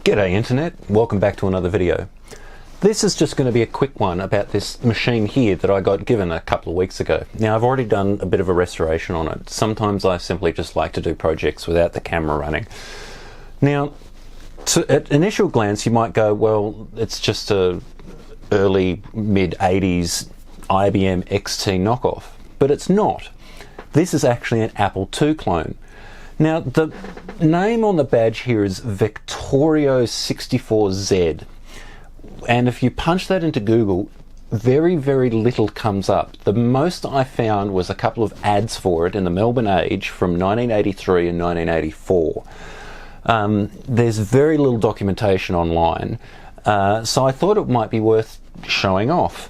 G'day Internet, welcome back to another video. This is just going to be a quick one about this machine here that I got given a couple of weeks ago. Now I've already done a bit of a restoration on it. Sometimes I simply just like to do projects without the camera running. Now at initial glance you might go, well, it's just a early mid-80s IBM XT knockoff, but it's not. This is actually an Apple II clone. Now the name on the badge here is Victorio 64Z, and if you punch that into Google, very little comes up. The most I found was a couple of ads for it in the Melbourne Age from 1983 and 1984. There's very little documentation online, so I thought it might be worth showing off.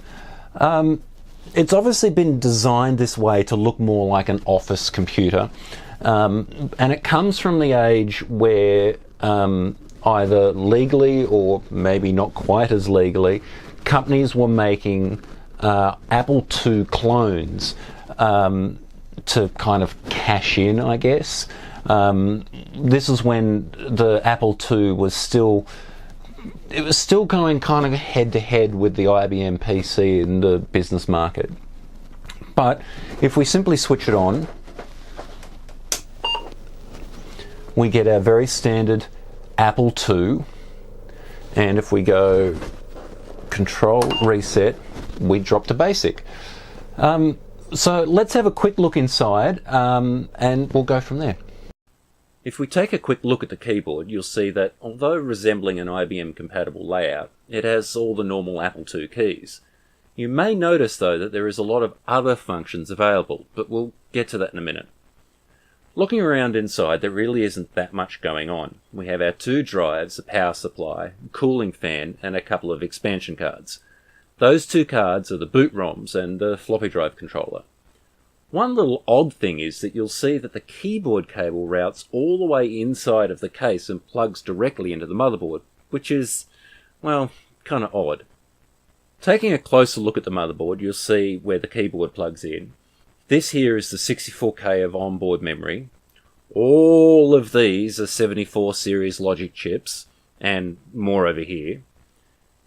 It's obviously been designed this way to look more like an office computer. And it comes from the age where either legally or maybe not quite as legally, companies were making Apple II clones to kind of cash in, I guess. This is when the Apple II was still going kind of head to head with the IBM PC in the business market. But if we simply switch it on, we get our very standard Apple II, and if we go Control Reset, we drop to basic. So let's have a quick look inside, and we'll go from there. If we take a quick look at the keyboard, you'll see that although resembling an IBM compatible layout, it has all the normal Apple II keys. You may notice though that there is a lot of other functions available, but we'll get to that in a minute. Looking around inside, there really isn't that much going on. We have our two drives, a power supply, a cooling fan, and a couple of expansion cards. Those two cards are the boot ROMs and the floppy drive controller. One little odd thing is that you'll see that the keyboard cable routes all the way inside of the case and plugs directly into the motherboard, which is, well, kind of odd. Taking a closer look at the motherboard, you'll see where the keyboard plugs in. This here is the 64K of onboard memory. All of these are 74 series logic chips, and more over here.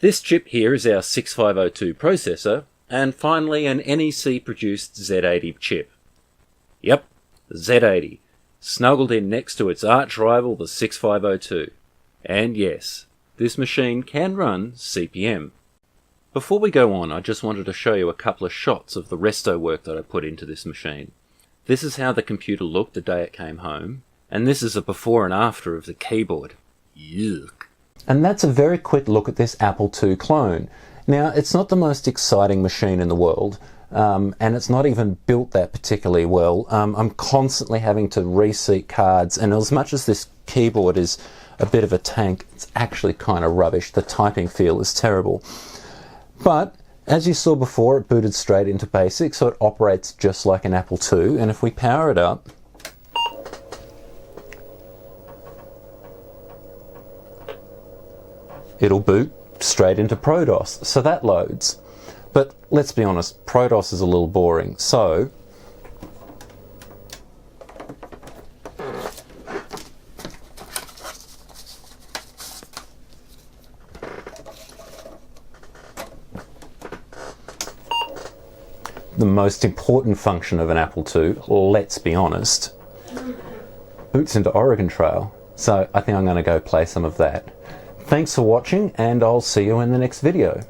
This chip here is our 6502 processor, and finally an NEC-produced Z80 chip. Yep, the Z80, snuggled in next to its arch-rival, the 6502. And yes, this machine can run CP/M. Before we go on, I just wanted to show you a couple of shots of the resto work that I put into this machine. This is how the computer looked the day it came home, and this is a before and after of the keyboard. Yuck. And that's a very quick look at this Apple II clone. Now, it's not the most exciting machine in the world, and it's not even built that particularly well. I'm constantly having to reseat cards, and as much as this keyboard is a bit of a tank, it's actually kind of rubbish. The typing feel is terrible. But as you saw before, it booted straight into basic, so it operates just like an Apple II. And if we power it up, it'll boot straight into ProDOS. So that loads. But let's be honest, ProDOS is a little boring. So the most important function of an Apple II, let's be honest, boots into Oregon Trail. So I think I'm going to go play some of that. Thanks for watching, and I'll see you in the next video.